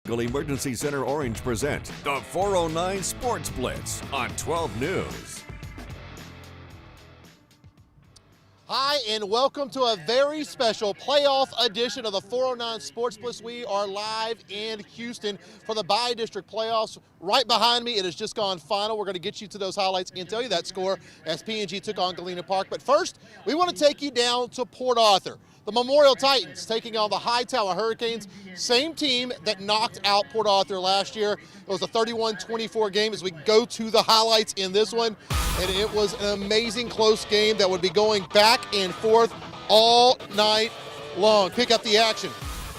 Local Emergency Center Orange present the 409 Sports Blitz on 12 News. Hi, and welcome to a very special playoff edition of the 409 Sports Blitz. We are live in Houston for the Bi-District Playoffs. Right behind me, it has just gone final. We're going to get you to those highlights and tell you that score as P&G took on Galena Park. But first, we want to take you down to Port Arthur. The Memorial Titans taking on the Hightower Hurricanes, same team that knocked out Port Arthur last year. It was a 31-24 game as we go to the highlights in this one. And it was an amazing close game that would be going back and forth all night long. Pick up the action.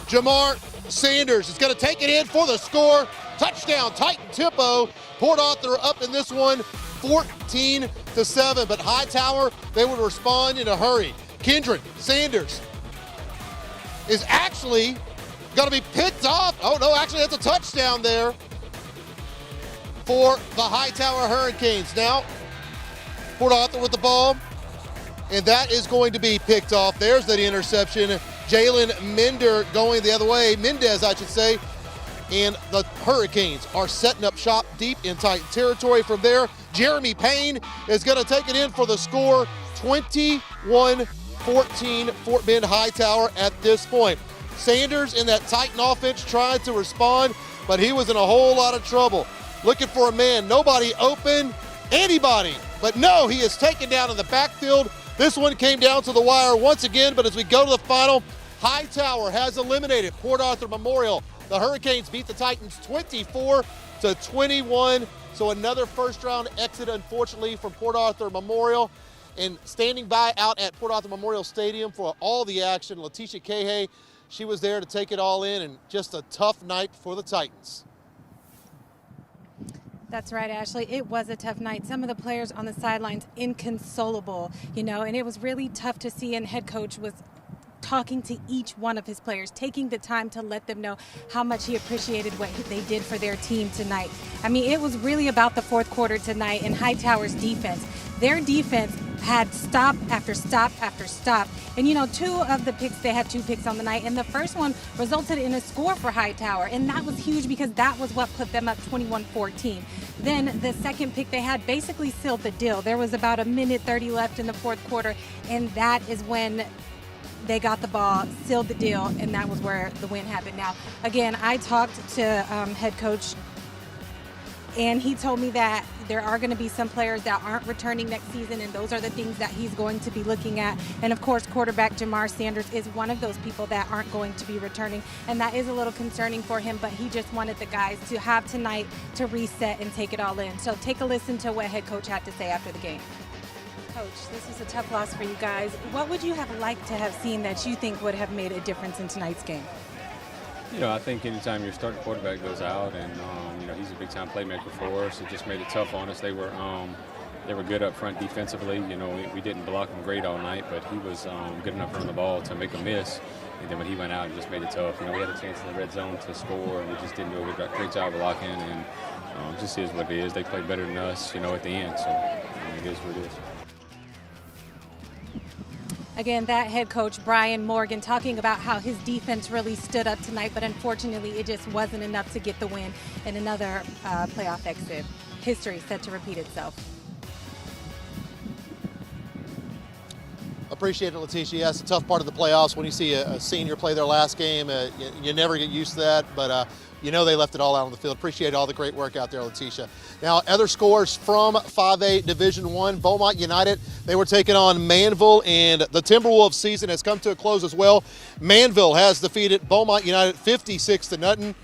Jamar Sanders is going to take it in for the score. Touchdown, Titan tempo. Port Arthur up in this one 14-7. But Hightower, they would respond in a hurry. Kendrick Sanders is actually going to be picked off. Oh, no, actually that's a touchdown there for the Hightower Hurricanes. Now, Port Arthur with the ball, and that is going to be picked off. There's that interception. Jalen Mendez, I should say, and the Hurricanes are setting up shop deep in Titan territory. From there, Jeremy Payne is going to take it in for the score, 21-14 Fort Bend Hightower at this point. Sanders in that Titan offense tried to respond, but he was in a whole lot of trouble. Looking for a man, nobody open, anybody. But no, he is taken down in the backfield. This one came down to the wire once again, but as we go to the final, Hightower has eliminated Port Arthur Memorial. The Hurricanes beat the Titans 24-21. So another first round exit, unfortunately, from Port Arthur Memorial. And standing by out at Port Arthur Memorial Stadium for all the action, Letitia Cahay, she was there to take it all in, and just a tough night for the Titans. That's right, Ashley. It was a tough night. Some of the players on the sidelines inconsolable, and it was really tough to see, and head coach was talking to each one of his players, taking the time to let them know how much he appreciated what they did for their team tonight. I mean, it was really about the fourth quarter tonight and Hightower's defense. Their defense had stop after stop after stop. And, two of the picks, they had 2 picks on the night, and the first one resulted in a score for Hightower, and that was huge because that was what put them up 21-14. Then the second pick they had basically sealed the deal. There was about 1:30 left in the fourth quarter, and that is when they got the ball, sealed the deal, and that was where the win happened. Now, again, I talked to head coach, and he told me that there are going to be some players that aren't returning next season, and those are the things that he's going to be looking at. And, of course, quarterback Jamar Sanders is one of those people that aren't going to be returning, and that is a little concerning for him, but he just wanted the guys to have tonight to reset and take it all in. So take a listen to what head coach had to say after the game. Coach, this is a tough loss for you guys. What would you have liked to have seen that you think would have made a difference in tonight's game? I think anytime your starting quarterback goes out, and he's a big-time playmaker for us, it just made it tough on us. They were good up front defensively. We didn't block him great all night, but he was good enough on the ball to make a miss. And then when he went out, it just made it tough. We had a chance in the red zone to score, and we just didn't do a great job of blocking. And it just is what it is. They played better than us, at the end. So it is what it is. Again, that head coach, Brian Morgan, talking about how his defense really stood up tonight, but unfortunately it just wasn't enough to get the win in another playoff exit. History set to repeat itself. Appreciate it, Letitia. Yeah, it's a tough part of the playoffs when you see a senior play their last game. You never get used to that, but they left it all out on the field. Appreciate all the great work out there, Letitia. Now, other scores from 5A Division I. Beaumont United, they were taking on Manville, and the Timberwolves season has come to a close as well. Manville has defeated Beaumont United 56-0.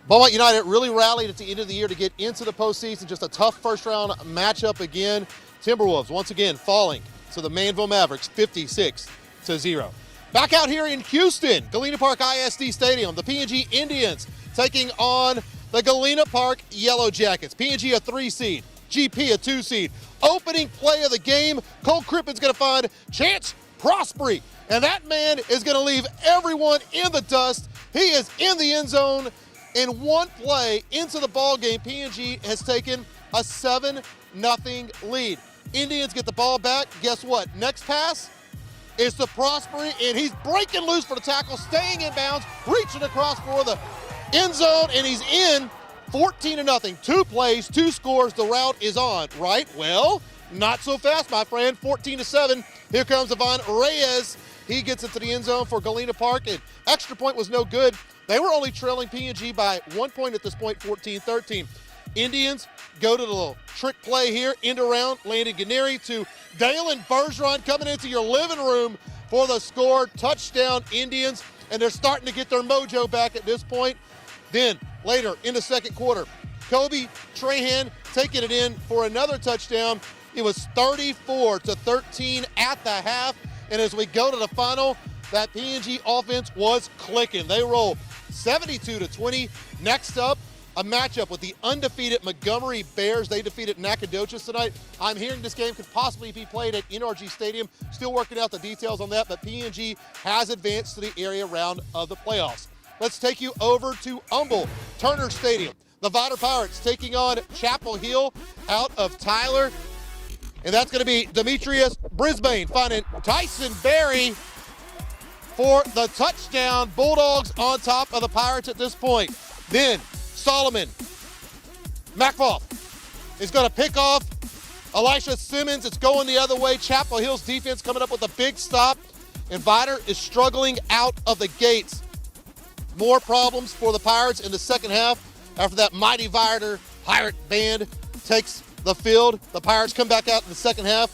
Beaumont United really rallied at the end of the year to get into the postseason. Just a tough first-round matchup again. Timberwolves, once again, falling to the Manville Mavericks 56-0. Back out here in Houston, Galena Park ISD Stadium, the P&G Indians taking on the Galena Park Yellow Jackets. P&G a 3 seed, GP a 2 seed. Opening play of the game, Cole Crippen's going to find Chance Prosperi, and that man is going to leave everyone in the dust. He is in the end zone. In one play into the ball game, P&G has taken a 7-0 lead. Indians get the ball back. Guess what? Next pass is to Prosperi, and he's breaking loose for the tackle, staying in bounds, reaching across for the End zone, and he's in. 14-0. 2 plays, 2 scores. The route is on, right? Well, not so fast, my friend. 14-7. Here comes Ivan Reyes. He gets into the end zone for Galena Park, and extra point was no good. They were only trailing P&G by 1 point at this point, 14-13. Indians go to the little trick play here, end around, Landon Ganeri to Dalen Bergeron coming into your living room for the score. Touchdown, Indians, and they're starting to get their mojo back at this point. Then, later in the second quarter, Kobe Trahan taking it in for another touchdown. It was 34-13 at the half, and as we go to the final, that P&G offense was clicking. They roll 72-20. Next up, a matchup with the undefeated Montgomery Bears. They defeated Nacogdoches tonight. I'm hearing this game could possibly be played at NRG Stadium. Still working out the details on that, but P&G has advanced to the area round of the playoffs. Let's take you over to Humble Turner Stadium. The Vidor Pirates taking on Chapel Hill out of Tyler. And that's going to be Demetrius Brisbane finding Tyson Berry for the touchdown. Bulldogs on top of the Pirates at this point. Then Solomon Macfoff is going to pick off Elisha Simmons. It's going the other way. Chapel Hill's defense coming up with a big stop. And Vidor is struggling out of the gates. More problems for the Pirates in the second half after that mighty Vidor Pirate band takes the field. The Pirates come back out in the second half,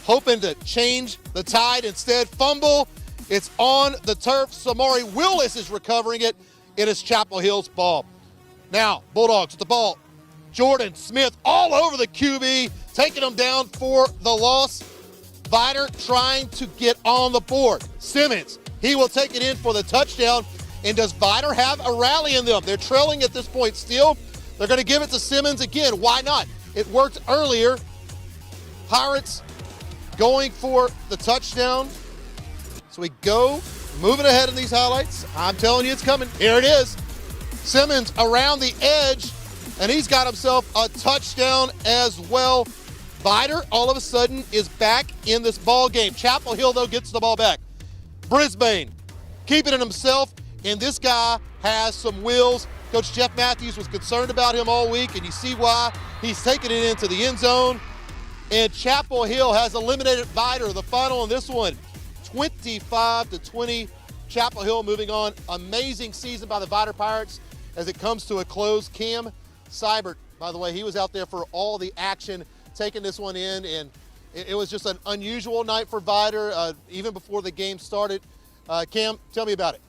hoping to change the tide. Instead, fumble. It's on the turf. Samari Willis is recovering it. It is Chapel Hill's ball. Now, Bulldogs with the ball. Jordan Smith all over the QB, taking them down for the loss. Vidor trying to get on the board. Simmons, he will take it in for the touchdown. And does Vidor have a rally in them? They're trailing at this point still. They're going to give it to Simmons again. Why not? It worked earlier. Pirates going for the touchdown. So we go, moving ahead in these highlights. I'm telling you it's coming. Here it is. Simmons around the edge, and he's got himself a touchdown as well. Vidor, all of a sudden, is back in this ball game. Chapel Hill, though, gets the ball back. Brisbane keeping it himself, and this guy has some wheels. Coach Jeff Matthews was concerned about him all week, and you see why. He's taking it into the end zone, and Chapel Hill has eliminated Vidor. The final on this one, 25-20. Chapel Hill moving on. Amazing season by the Vidor Pirates as it comes to a close. Cam Seibert, by the way, he was out there for all the action, taking this one in, and it was just an unusual night for Vidor, even before the game started. Cam, tell me about it.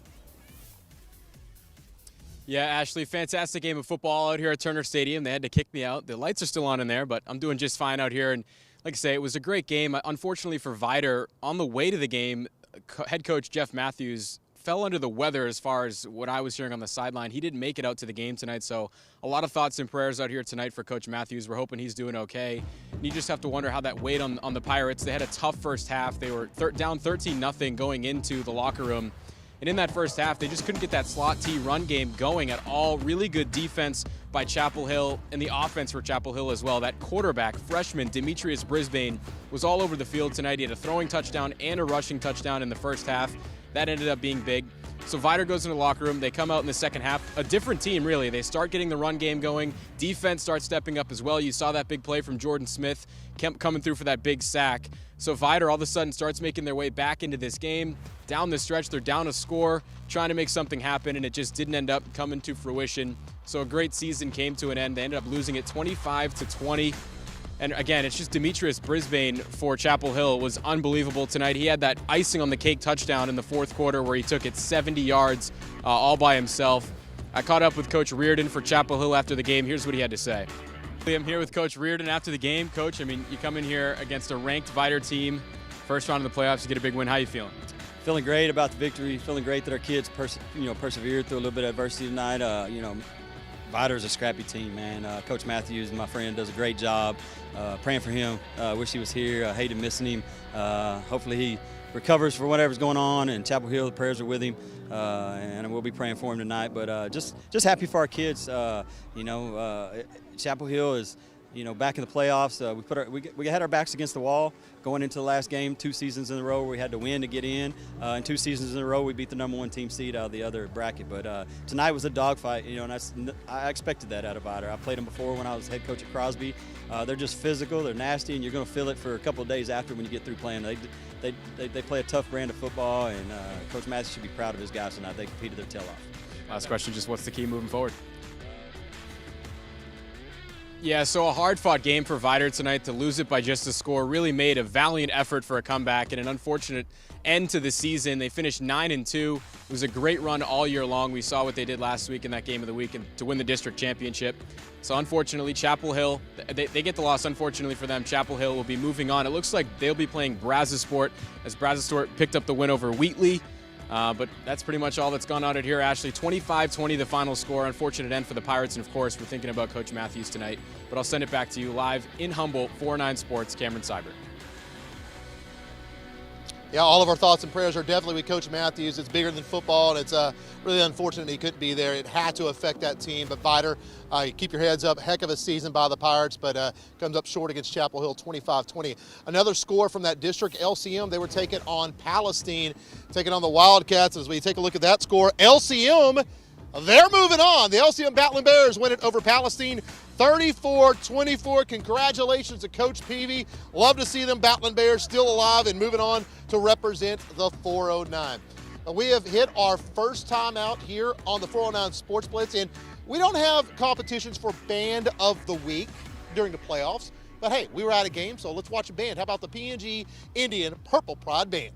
Yeah, Ashley, fantastic game of football out here at Turner Stadium. They had to kick me out. The lights are still on in there, but I'm doing just fine out here. And like I say, it was a great game. Unfortunately for Vidor, on the way to the game, head coach Jeff Matthews fell under the weather as far as what I was hearing on the sideline. He didn't make it out to the game tonight, so a lot of thoughts and prayers out here tonight for Coach Matthews. We're hoping he's doing okay. And you just have to wonder how that weighed on the Pirates. They had a tough first half. They were down 13-0 going into the locker room. And in that first half, they just couldn't get that slot T run game going at all. Really good defense by Chapel Hill, and the offense for Chapel Hill as well. That quarterback, freshman Demetrius Brisbane, was all over the field tonight. He had a throwing touchdown and a rushing touchdown in the first half. That ended up being big. So Vidor goes into the locker room. They come out in the second half. A different team, really. They start getting the run game going. Defense starts stepping up as well. You saw that big play from Jordan Smith coming through for that big sack. So Vidor all of a sudden starts making their way back into this game. Down the stretch, they're down a score, trying to make something happen, and it just didn't end up coming to fruition. So a great season came to an end. They ended up losing it 25-20. And again, it's just Demetrius Brisbane for Chapel Hill was unbelievable tonight. He had that icing on the cake touchdown in the fourth quarter where he took it 70 yards all by himself. I caught up with Coach Reardon for Chapel Hill after the game. Here's what he had to say. I'm here with Coach Reardon after the game. Coach, I mean, you come in here against a ranked Vidor team, first round of the playoffs, you get a big win. How you feeling? Feeling great about the victory. Feeling great that our kids persevered through a little bit of adversity tonight. Vidor's a scrappy team, man. Coach Matthews, my friend, does a great job. Praying for him. Wish he was here. I hated missing him. Hopefully he recovers for whatever's going on. And Chapel Hill, the prayers are with him. And we'll be praying for him tonight. But just happy for our kids. Chapel Hill is, back in the playoffs, we had our backs against the wall going into the last game, 2 seasons in a row where we had to win to get in, and 2 seasons in a row we beat the #1 team seed out of the other bracket. But tonight was a dogfight, and I expected that out of Vidor. I played them before when I was head coach at Crosby. They're just physical, they're nasty, and you're going to feel it for a couple of days after when you get through playing. They play a tough brand of football, and Coach Matthews should be proud of his guys tonight. They competed their tail off. Last question, just what's the key moving forward? Yeah, so a hard-fought game for Vidor tonight. To lose it by just a score really made a valiant effort for a comeback and an unfortunate end to the season. They finished 9-2. It was a great run all year long. We saw what they did last week in that game of the week and to win the district championship. So unfortunately, Chapel Hill, they get the loss. Unfortunately for them, Chapel Hill will be moving on. It looks like they'll be playing Brazosport as Brazosport picked up the win over Wheatley. But that's pretty much all that's gone on here, Ashley. 25-20 the final score. Unfortunate end for the Pirates, and of course, we're thinking about Coach Matthews tonight. But I'll send it back to you live in Humboldt, 409 Sports, Cameron Seibert. Yeah, all of our thoughts and prayers are definitely with Coach Matthews. It's bigger than football, and it's really unfortunate he couldn't be there. It had to affect that team. But Vidor, keep your heads up. Heck of a season by the Pirates, but comes up short against Chapel Hill, 25-20. Another score from that district, LCM, they were taking on Palestine, taking on the Wildcats. As we take a look at that score, LCM, they're moving on. The LCM Battling Bears win it over Palestine, 34-24. Congratulations to Coach Peavy. Love to see them Battling Bears still alive and moving on to represent the 409. We have hit our first time out here on the 409 Sports Blitz, and we don't have competitions for Band of the Week during the playoffs. But hey, we were out of game, so let's watch a band. How about the PNG Indian Purple Pride Band?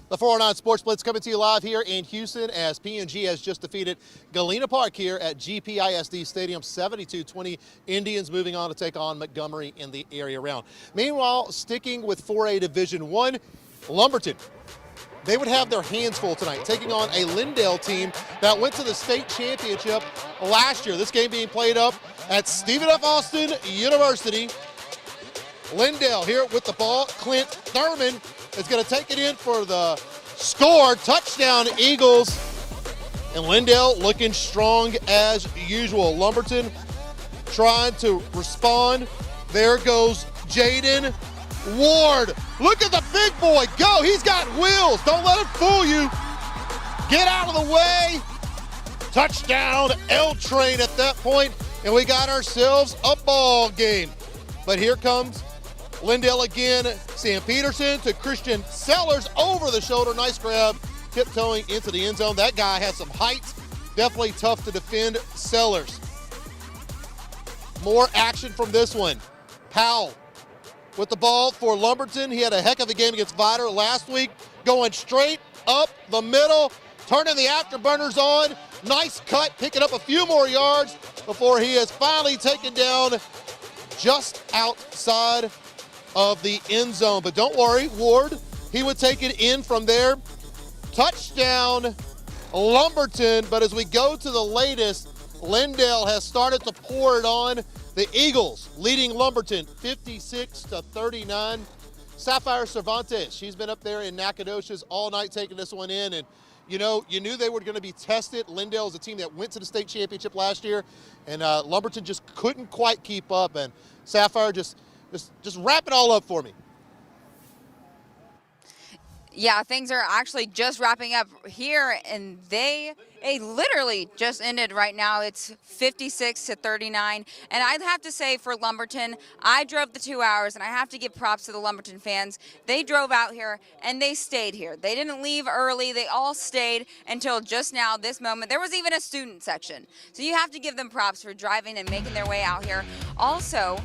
The 409 Sports Blitz coming to you live here in Houston as P&G has just defeated Galena Park here at GPISD Stadium 72-20. Indians moving on to take on Montgomery in the area round. Meanwhile, sticking with 4A Division I, Lumberton. They would have their hands full tonight, taking on a Lindale team that went to the state championship last year. This game being played up at Stephen F. Austin University. Lindale here with the ball. Clint Thurman is going to take it in for the score. Touchdown, Eagles. And Lindale looking strong as usual. Lumberton trying to respond. There goes Jaden Ward. Look at the big boy go. He's got wheels. Don't let him fool you. Get out of the way. Touchdown, L-Train at that point, and we got ourselves a ball game. But here comes Lindale again. Sam Peterson to Christian Sellers over the shoulder. Nice grab, tiptoeing into the end zone. That guy has some height. Definitely tough to defend Sellers. More action from this one. Powell with the ball for Lumberton. He had a heck of a game against Vidor last week. Going straight up the middle, turning the afterburners on. Nice cut, picking up a few more yards before he is finally taken down just outside of the end zone. But don't worry, Ward, he would take it in from there. Touchdown, Lumberton. But as we go to the latest, Lindale has started to pour it on. The Eagles leading Lumberton 56-39. Sapphire Cervantes, she's been up there in Nacogdoches all night taking this one in. And you know, you knew they were going to be tested. Lindale is a team that went to the state championship last year, and Lumberton just couldn't quite keep up. And Sapphire just wrap it all up for me. Yeah, things are actually just wrapping up here, and they literally just ended right now. It's 56-39, and I'd have to say for Lumberton, I drove the 2 hours, and I have to give props to the Lumberton fans. They drove out here, and they stayed here. They didn't leave early. They all stayed until just now, this moment. There was even a student section, so you have to give them props for driving and making their way out here. Also,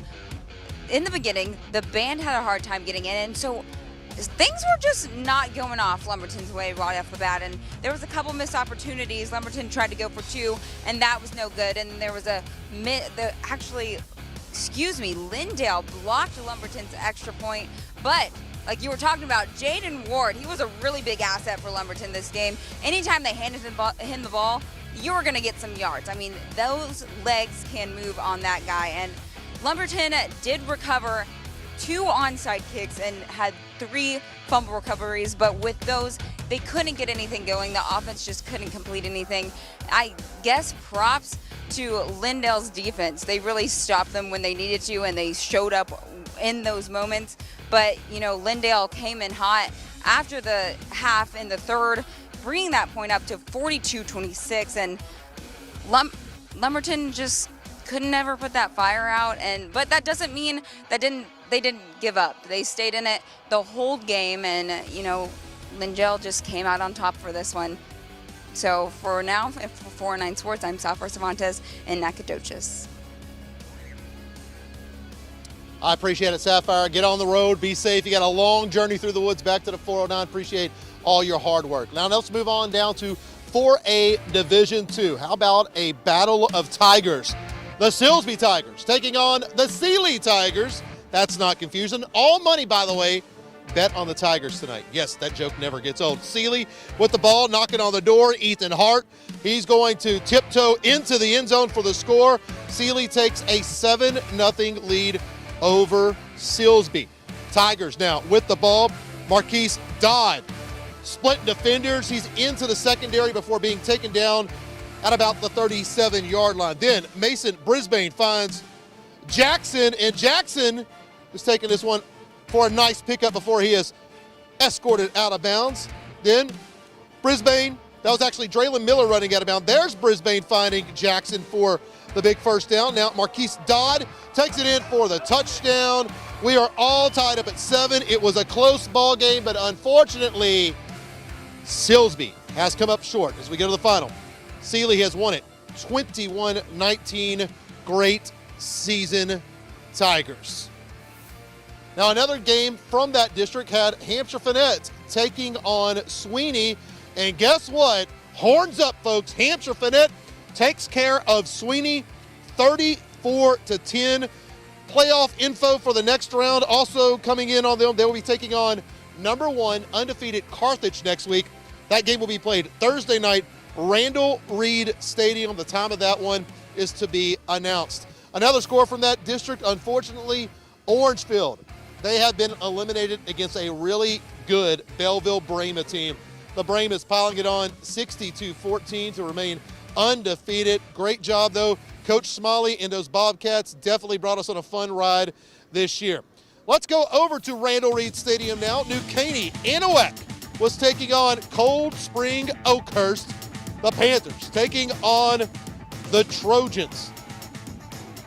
in the beginning, the band had a hard time getting in, and so things were just not going off Lumberton's way right off the bat, and there was a couple missed opportunities. Lumberton tried to go for two, and that was no good. And there was Lindale blocked Lumberton's extra point. But like you were talking about, Jaden Ward, he was a really big asset for Lumberton this game. Anytime they handed him the ball, you were going to get some yards. I mean, those legs can move on that guy. And Lumberton did recover 2 onside kicks and had 3 fumble recoveries, but with those, they couldn't get anything going. The offense just couldn't complete anything. I guess props to Lindale's defense. They really stopped them when they needed to, and they showed up in those moments. But, you know, Lindale came in hot after the half in the third, bringing that point up to 42-26, and Lumberton just couldn't ever put that fire out. But that doesn't mean they didn't give up. They stayed in it the whole game, and you know, Lindale just came out on top for this one. So for now, for 409 Sports, I'm Sapphire Cervantes in Nacogdoches. I appreciate it, Sapphire. Get on the road, be safe. You got a long journey through the woods back to the 409. Appreciate all your hard work. Now let's move on down to 4A Division II. How about a battle of tigers? The Silsby Tigers taking on the Sealy Tigers. That's not confusing. All money, by the way, bet on the Tigers tonight. Yes, that joke never gets old. Sealy with the ball, knocking on the door. Ethan Hart, he's going to tiptoe into the end zone for the score. Sealy takes a 7-0 lead over Silsby. Tigers now with the ball. Marquise Dodd, split defenders. He's into the secondary before being taken down at about the 37-yard line. Then Mason Brisbane finds Jackson, and Jackson is taking this one for a nice pickup before he is escorted out of bounds. Then Brisbane, that was actually Draylon Miller running out of bounds. There's Brisbane finding Jackson for the big first down. Now Marquise Dodd takes it in for the touchdown. We are all tied up at 7. It was a close ball game, but unfortunately, Silsby has come up short as we go to the final. Sealy has won it 21-19. Great season, Tigers. Now, another game from that district had Hampshire Finette taking on Sweeney. And guess what? Horns up, folks. Hampshire Finette takes care of Sweeney 34-10. Playoff info for the next round also coming in on them. They will be taking on number 1 undefeated Carthage next week. That game will be played Thursday night, Randall Reed Stadium. The time of that one is to be announced. Another score from that district, unfortunately, Orangefield. They have been eliminated against a really good Belleville Brahma team. The Brahma is piling it on 60-14 to remain undefeated. Great job, though. Coach Smalley and those Bobcats definitely brought us on a fun ride this year. Let's go over to Randall Reed Stadium now. New Caney, Anahuac was taking on Coldspring Oakhurst. The Panthers taking on the Trojans.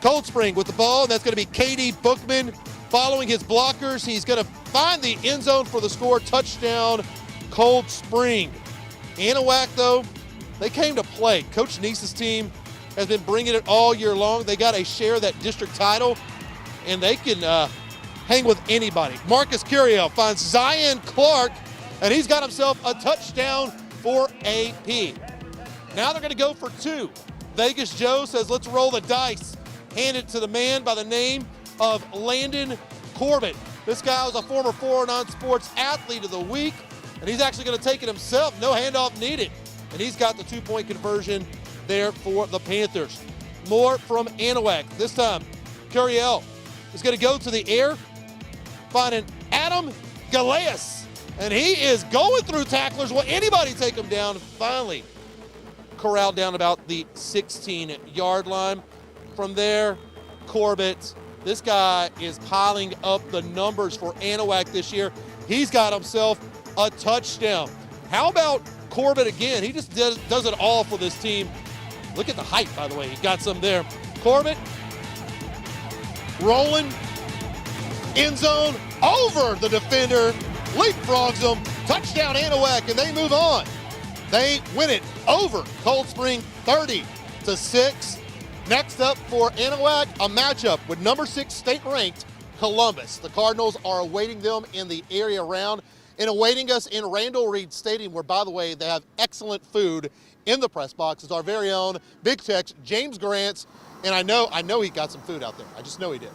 Coldspring with the ball, and that's going to be Katie Bookman following his blockers. He's going to find the end zone for the score. Touchdown, Coldspring. Anahuac, though, they came to play. Coach Neese's team has been bringing it all year long. They got a share of that district title, and they can hang with anybody. Marcus Curiel finds Zion Clark, and he's got himself a touchdown for AP. Now they're going to go for 2. Vegas Joe says, let's roll the dice. Hand it to the man by the name of Landon Corbett. This guy was a former 409 Sports Athlete of the Week, and he's actually going to take it himself. No handoff needed. And he's got the 2-point conversion there for the Panthers. More from Anahuac. This time, Curiel is going to go to the air, finding Adam Galeas. And he is going through tacklers. Will anybody take him down? Finally corralled down about the 16-yard line. From there, Corbett. This guy is piling up the numbers for Anahuac this year. He's got himself a touchdown. How about Corbett again? He just does it all for this team. Look at the height, by the way. He got some there. Corbett rolling, end zone, over the defender, leapfrogs him, touchdown Anahuac, and they move on. They win it over Coldspring 30-6. Next up for Anahuac, a matchup with number 6 state-ranked Columbus. The Cardinals are awaiting them in the area round and awaiting us in Randall Reed Stadium, where, by the way, they have excellent food in the press box. It's our very own Big Tex, James Grants, and I know he got some food out there. I just know he did.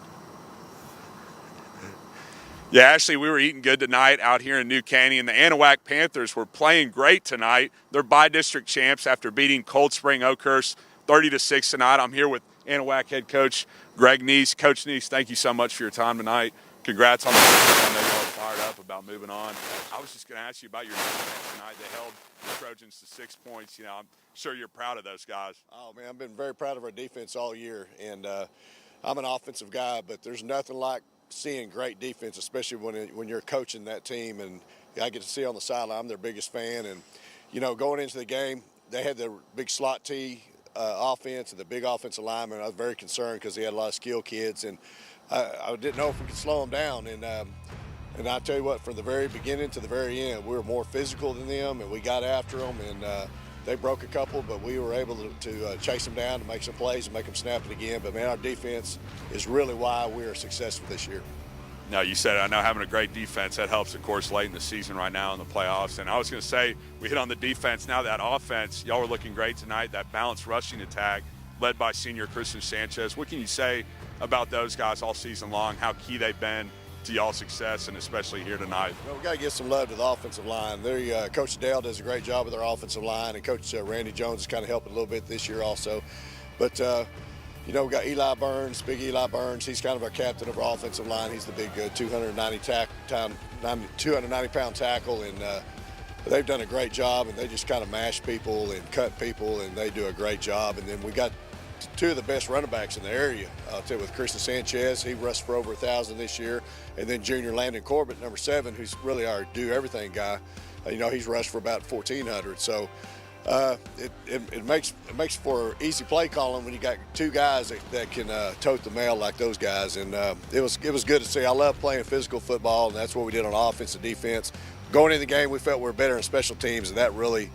Yeah, actually, we were eating good tonight out here in New Caney, and the Anahuac Panthers were playing great tonight. They're by-district champs after beating Coldspring Oakhurst 30-6 tonight. I'm here with Anahuac head coach Greg Neese. Coach Neese, thank you so much for your time tonight. Congrats on the season. I know you all fired up about moving on. I was just going to ask you about your defense tonight. They held the Trojans to 6 points. You know, I'm sure you're proud of those guys. Oh, man, I've been very proud of our defense all year. And I'm an offensive guy, but there's nothing like seeing great defense, especially when you're coaching that team. And I get to see on the sideline. I'm their biggest fan. And, you know, going into the game, they had the big slot T offense and the big offensive lineman. I was very concerned because they had a lot of skilled kids, and I didn't know if we could slow them down. And I tell you what, from the very beginning to the very end, we were more physical than them, and we got after them, and they broke a couple, but we were able to chase them down, to make some plays and make them snap it again. But, man, our defense is really why we are successful this year. No, you said, I know having a great defense, that helps, of course, late in the season right now in the playoffs. And I was going to say, we hit on the defense. Now that offense, y'all were looking great tonight. That balanced rushing attack led by senior Christian Sanchez. What can you say about those guys all season long, how key they've been to y'all's success, and especially here tonight? Well, we got to give some love to the offensive line. Coach Dale does a great job with our offensive line, and Coach Randy Jones is kind of helping a little bit this year also. But, you know, we got Eli Burns, big Eli Burns. He's kind of our captain of our offensive line. He's the big 290-pound tackle, and they've done a great job, and they just kind of mash people and cut people, and they do a great job. And then we got 2 of the best running backs in the area. I'll tell you, with Christian Sanchez, he rushed for over 1,000 this year, and then junior Landon Corbett, number 7, who's really our do-everything guy. You know, he's rushed for about 1,400. So it makes for easy play calling when you got 2 guys that can tote the mail like those guys. And it was good to see. I love playing physical football, and that's what we did on offense and defense. Going into the game, we felt we were better in special teams, and that really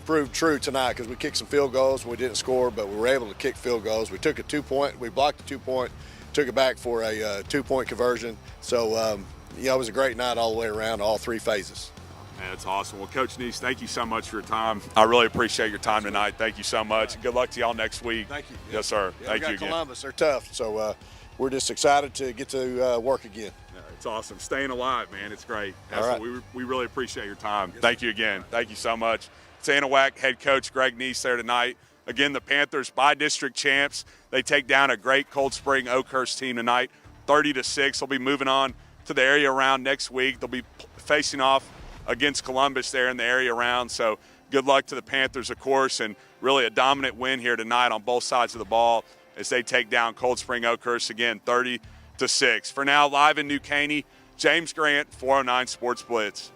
proved true tonight, because we kicked some field goals. We didn't score, but we were able to kick field goals. We took a 2-point, we blocked a 2-point took it back for a 2-point conversion. So, it was a great night all the way around, all 3 phases. Man, that's awesome. Well, Coach Neese, thank you so much for your time. I really appreciate your time tonight. Thank you so much. Good luck to y'all next week. Thank you. Yes, sir. Yeah, thank we you got again. Columbus, they're tough. So we're just excited to get to work again. Yeah, it's awesome. Staying alive, man. It's great. All right. We really appreciate your time. Thank you again. Thank you so much. It's Anahuac head coach Greg Neese there tonight. Again, the Panthers by-district champs. They take down a great Coldspring Oakhurst team tonight, 30-6. They'll be moving on to the area round next week. They'll be facing off against Columbus there in the area round. So good luck to the Panthers, of course, and really a dominant win here tonight on both sides of the ball as they take down Coldspring Oakhurst again, 30-6. For now, live in New Caney, James Grant, 409 Sports Blitz.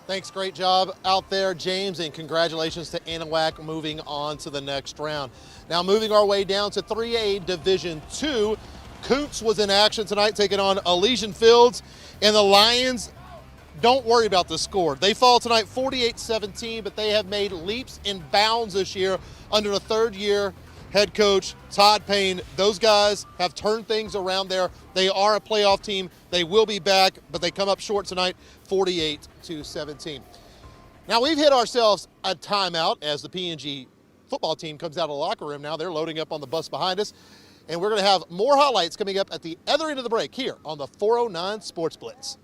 Thanks, great job out there, James, and congratulations to Anahuac moving on to the next round. Now moving our way down to 3A Division II, Cootes was in action tonight taking on Elysian Fields, and the Lions, don't worry about the score. They fall tonight 48-17, but they have made leaps and bounds this year under the third-year head coach Todd Payne. Those guys have turned things around there. They are a playoff team. They will be back, but they come up short tonight, 48-17. Now we've hit ourselves a timeout as the P&G football team comes out of the locker room now. They're loading up on the bus behind us, and we're going to have more highlights coming up at the other end of the break here on the 409 Sports Blitz.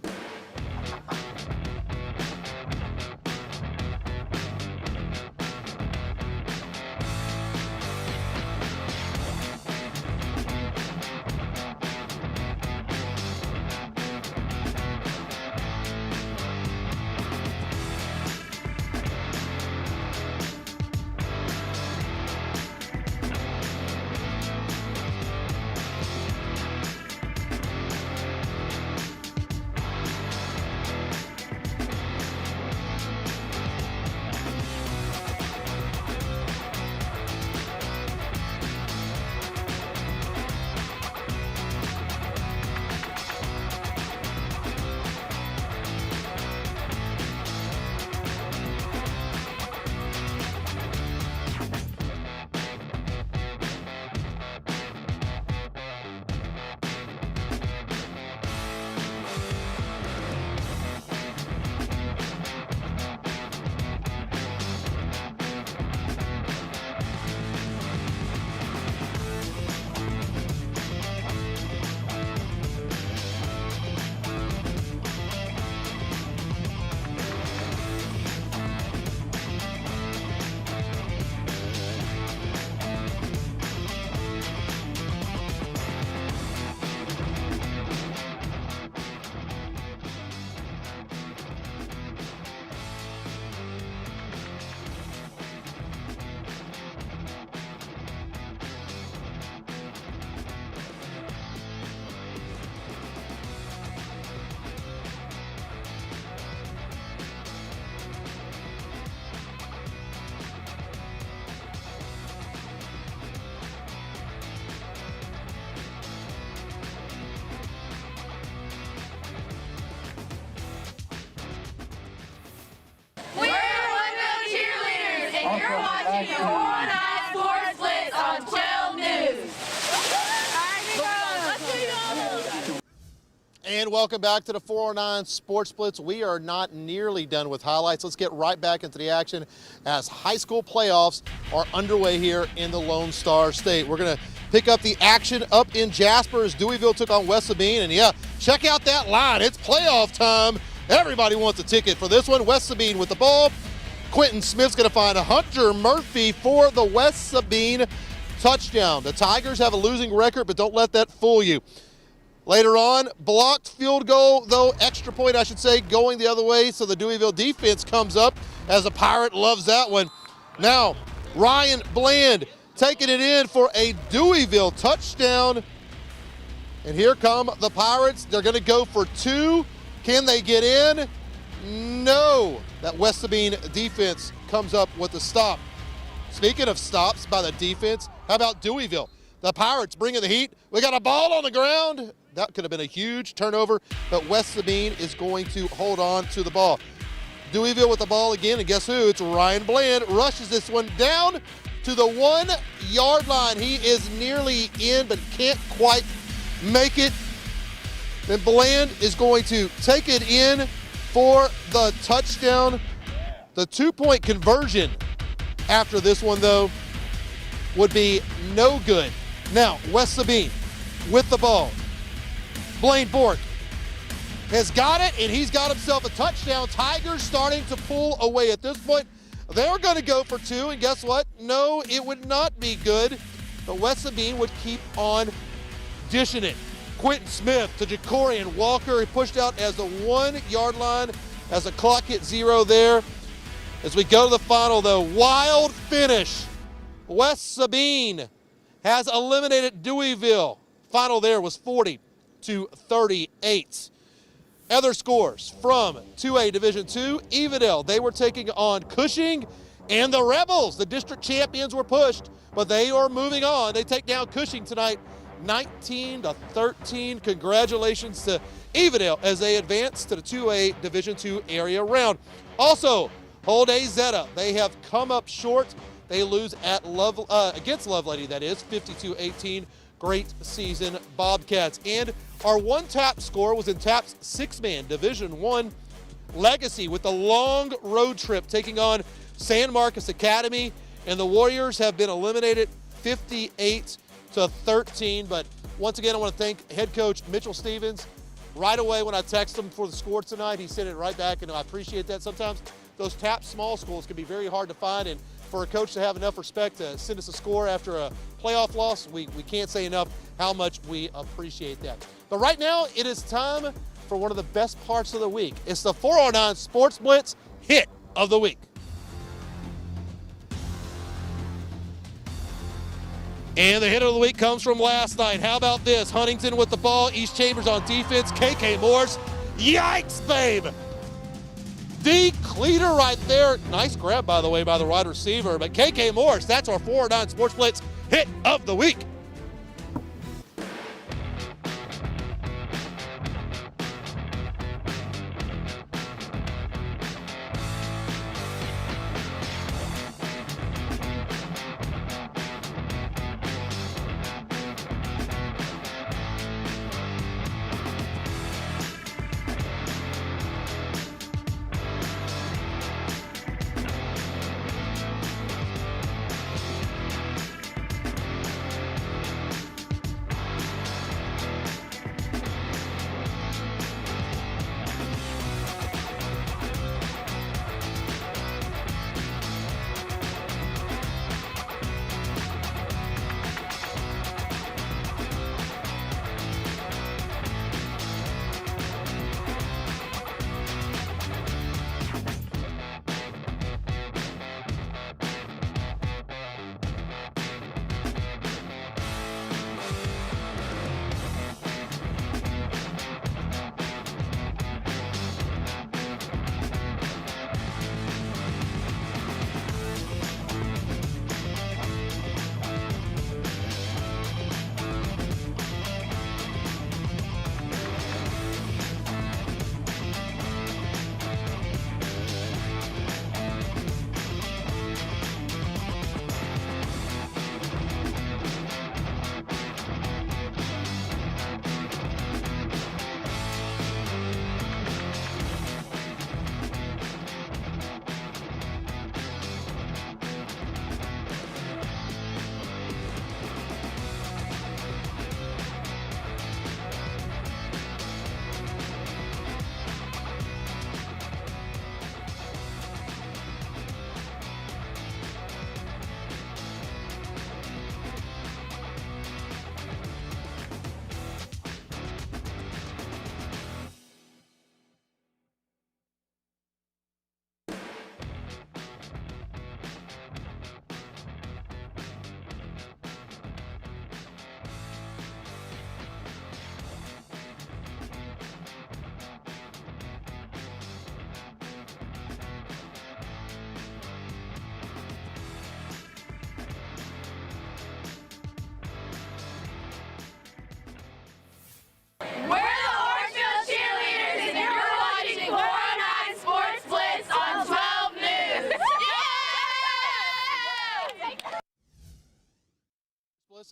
You're watching 409 Sports Blitz on 12 News. And welcome back to the 409 Sports Blitz. We are not nearly done with highlights. Let's get right back into the action as high school playoffs are underway here in the Lone Star State. We're going to pick up the action up in Jasper as Deweyville took on West Sabine. And yeah, check out that line. It's playoff time. Everybody wants a ticket for this one. West Sabine with the ball. Quentin Smith's going to find Hunter Murphy for the West Sabine touchdown. The Tigers have a losing record, but don't let that fool you. Later on, blocked field goal, though, extra point, I should say, going the other way, so the Deweyville defense comes up as a Pirate loves that one. Now, Ryan Bland taking it in for a Deweyville touchdown. And here come the Pirates. They're going to go for two. Can they get in? No. That West Sabine defense comes up with a stop. Speaking of stops by the defense, how about Deweyville? The Pirates bringing the heat. We got a ball on the ground. That could have been a huge turnover, but West Sabine is going to hold on to the ball. Deweyville with the ball again, and guess who? It's Ryan Bland. Rushes this one down to the 1 yard line. He is nearly in, but can't quite make it. Then Bland is going to take it in for the touchdown. The 2-point conversion after this one, though, would be no good. Now, West Sabine with the ball. Blaine Bork has got it, and he's got himself a touchdown. Tigers starting to pull away at this point. They're going to go for 2, and guess what? No, it would not be good. But West Sabine would keep on dishing it. Quentin Smith to Jacorian Walker. He pushed out as the 1 yard line as the clock hit 0 there. As we go to the final, though, wild finish. West Sabine has eliminated Deweyville. Final there was 40-38. Other scores from 2A Division II, Evadale, they were taking on Cushing, and the Rebels, the district champions, were pushed, but they are moving on. They take down Cushing tonight, 19-13. Congratulations to Evadale as they advance to the 2A Division II area round. Also, Holday Zeta, they have come up short. They lose at against Lovelady, that is, 52-18. Great season, Bobcats. And our one-tap score was in TAP's 6-man Division I Legacy with a long road trip taking on San Marcos Academy. And the Warriors have been eliminated 58-13. But once again, I want to thank head coach Mitchell Stevens. Right away when I texted him for the score tonight, he sent it right back, and I appreciate that. Sometimes those TAP small schools can be very hard to find, and for a coach to have enough respect to send us a score after a playoff loss, we can't say enough how much we appreciate that. But right now, it is time for one of the best parts of the week. It's the 409 Sports Blitz Hit of the Week. And the hit of the week comes from last night. How about this? Huntington with the ball, East Chambers on defense, KK Morse. Yikes, babe! D. Cleater right there. Nice grab, by the way, by the wide receiver. But KK Morse, that's our 409 Sports Blitz Hit of the Week.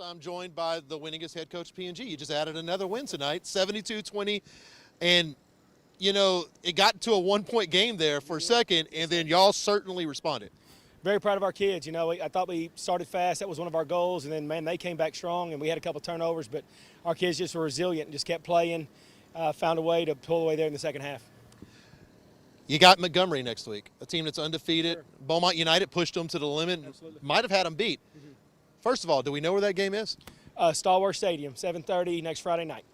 I'm joined by the winningest head coach P&G. You just added another win tonight, 72-20. And, you know, it got to a one-point game there for a second, and then y'all certainly responded. Very proud of our kids. You know, I thought we started fast. That was one of our goals. And then, man, they came back strong, and we had a couple turnovers. But our kids just were resilient and just kept playing, found a way to pull away there in the second half. You got Montgomery next week, a team that's undefeated. Sure. Beaumont United pushed them to the limit. Absolutely. Might have had them beat. First of all, do we know where that game is? Stalwart Stadium, 7:30 next Friday night.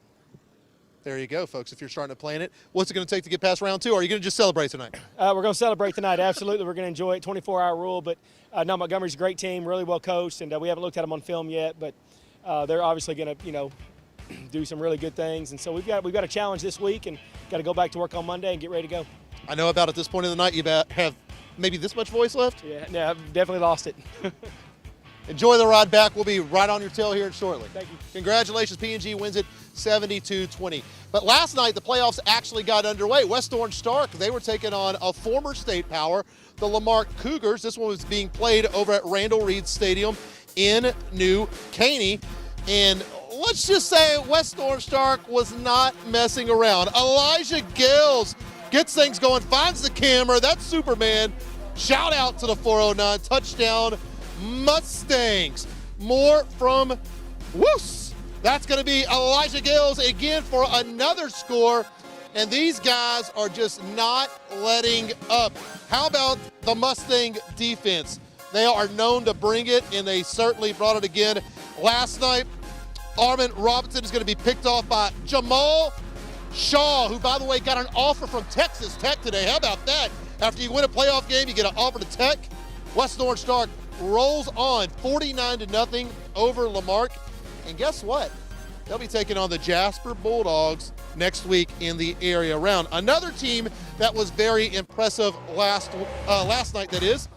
There you go, folks, if you're starting to plan it. What's it going to take to get past round 2? Or are you going to just celebrate tonight? We're going to celebrate tonight. Absolutely. We're going to enjoy it. 24-hour rule. But, no, Montgomery's a great team, really well coached, and we haven't looked at them on film yet. But they're obviously going to, you know, do some really good things. And so we've got a challenge this week and got to go back to work on Monday and get ready to go. I know about at this point in the night you have maybe this much voice left. Yeah, I've definitely lost it. Enjoy the ride back. We'll be right on your tail here shortly. Thank you. Congratulations, P&G wins it 72-20. But last night, the playoffs actually got underway. West Orange Stark, they were taking on a former state power, the Lamarck Cougars. This one was being played over at Randall Reed Stadium in New Caney. And let's just say West Orange Stark was not messing around. Elijah Gales gets things going, finds the camera. That's Superman. Shout out to the 409. Touchdown Mustangs. More from Woos. That's going to be Elijah Gales again for another score. And these guys are just not letting up. How about the Mustang defense? They are known to bring it, and they certainly brought it again last night. Armin Robinson is going to be picked off by Jamal Shaw, who, by the way, got an offer from Texas Tech today. How about that? After you win a playoff game, you get an offer to Tech. West Orange Stark rolls on 49-0 over Lamarck. And guess what? They'll be taking on the Jasper Bulldogs next week in the area round. Another team that was very impressive last night, that is,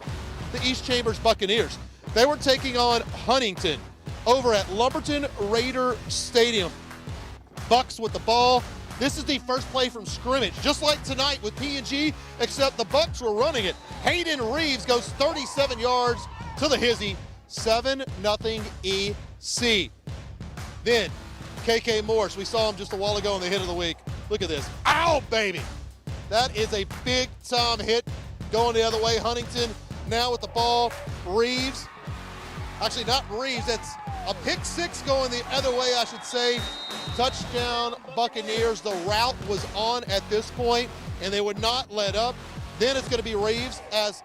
the East Chambers Buccaneers. They were taking on Huntington over at Lumberton Raider Stadium. Bucks with the ball. This is the first play from scrimmage, just like tonight with P&G, except the Bucks were running it. Hayden Reeves goes 37 yards to the hizzy, 7-0 EC. Then KK Morris, we saw him just a while ago in the hit of the week. Look at this. Ow, baby! That is a big-time hit going the other way. Huntington now with the ball. Reeves, actually not Reeves, that's a pick six going the other way, I should say. Touchdown Buccaneers. The route was on at this point, and they would not let up. Then it's going to be Reeves as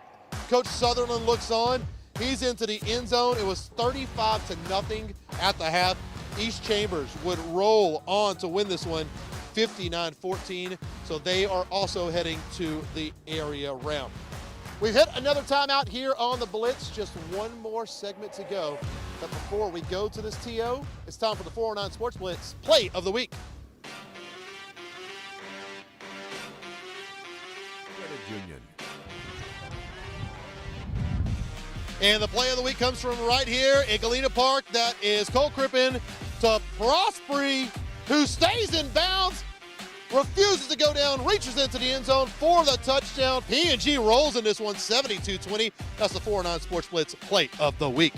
Coach Sutherland looks on. He's into the end zone. It was 35-0 at the half. East Chambers would roll on to win this one 59-14. So they are also heading to the area round. We've hit another timeout here on the Blitz. Just one more segment to go. But before we go to this TO, it's time for the 409 Sports Blitz Play of the Week. Credit Union. And the play of the week comes from right here in Galena Park. That is Cole Crippen to Prosperi, who stays in bounds, refuses to go down, reaches into the end zone for the touchdown. P&G rolls in this one, 72-20. That's the 409 Sports Blitz Play of the Week.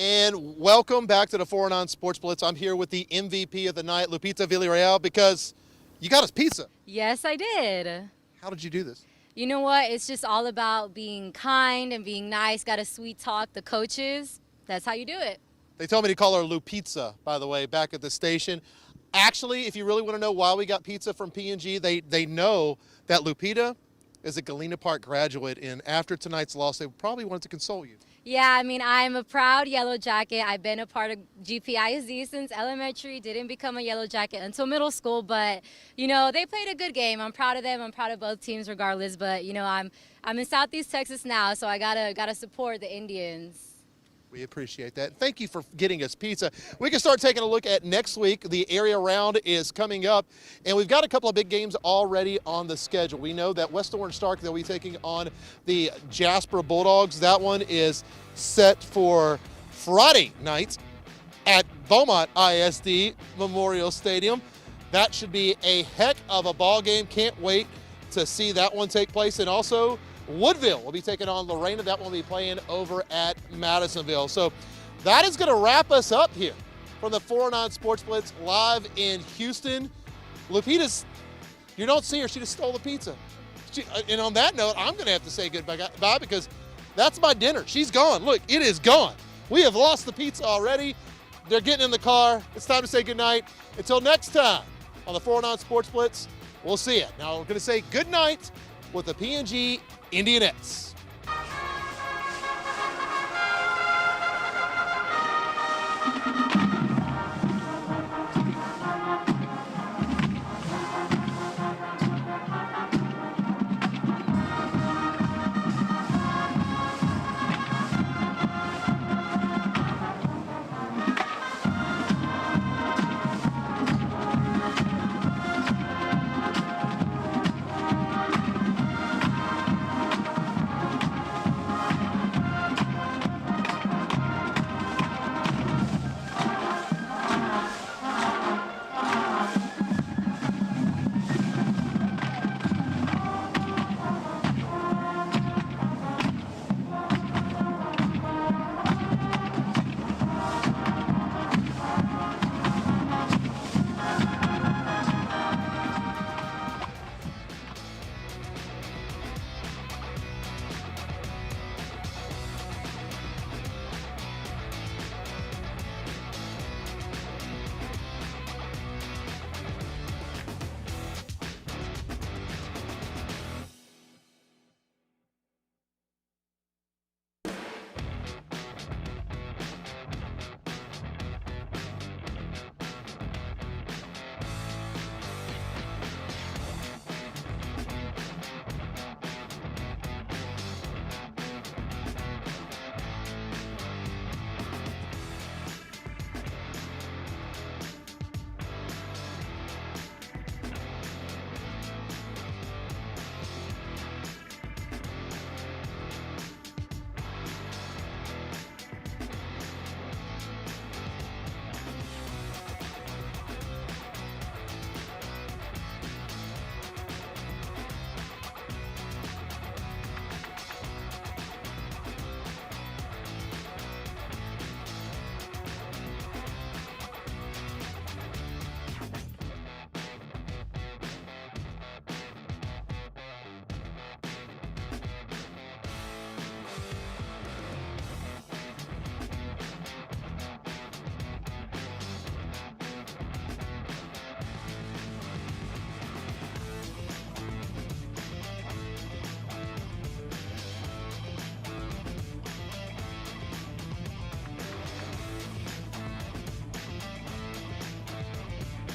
And welcome back to the 409 Sports Blitz. I'm here with the MVP of the night, Lupita Villarreal, because you got us pizza. Yes, I did. How did you do this? You know what? It's just all about being kind and being nice. Got to sweet talk the coaches. That's how you do it. They told me to call her Lupizza, by the way, back at the station. Actually, if you really want to know why we got pizza from P&G, they know that Lupita is a Galena Park graduate, and after tonight's loss, they probably wanted to console you. Yeah, I mean, I'm a proud Yellow Jacket. I've been a part of GPISD since elementary. Didn't become a Yellow Jacket until middle school, but, you know, they played a good game. I'm proud of them. I'm proud of both teams regardless, but, you know, I'm in Southeast Texas now, so I gotta support the Indians. We appreciate that. Thank you for getting us pizza. We can start taking a look at next week. The area round is coming up, and we've got a couple of big games already on the schedule. We know that West Orange Stark, they'll be taking on the Jasper Bulldogs. That one is set for Friday night at Beaumont ISD Memorial Stadium. That should be a heck of a ball game. Can't wait to see that one take place. And also, Woodville will be taking on Lorena. That one will be playing over at Madisonville. So that is going to wrap us up here from the 409 Sports Blitz live in Houston. Lupita's, you don't see her. She just stole the pizza. And on that note, I'm going to have to say goodbye because that's my dinner. She's gone. Look, it is gone. We have lost the pizza already. They're getting in the car. It's time to say goodnight. Until next time on the 409 Sports Blitz, we'll see you. Now we're going to say goodnight with the P&G Indianettes.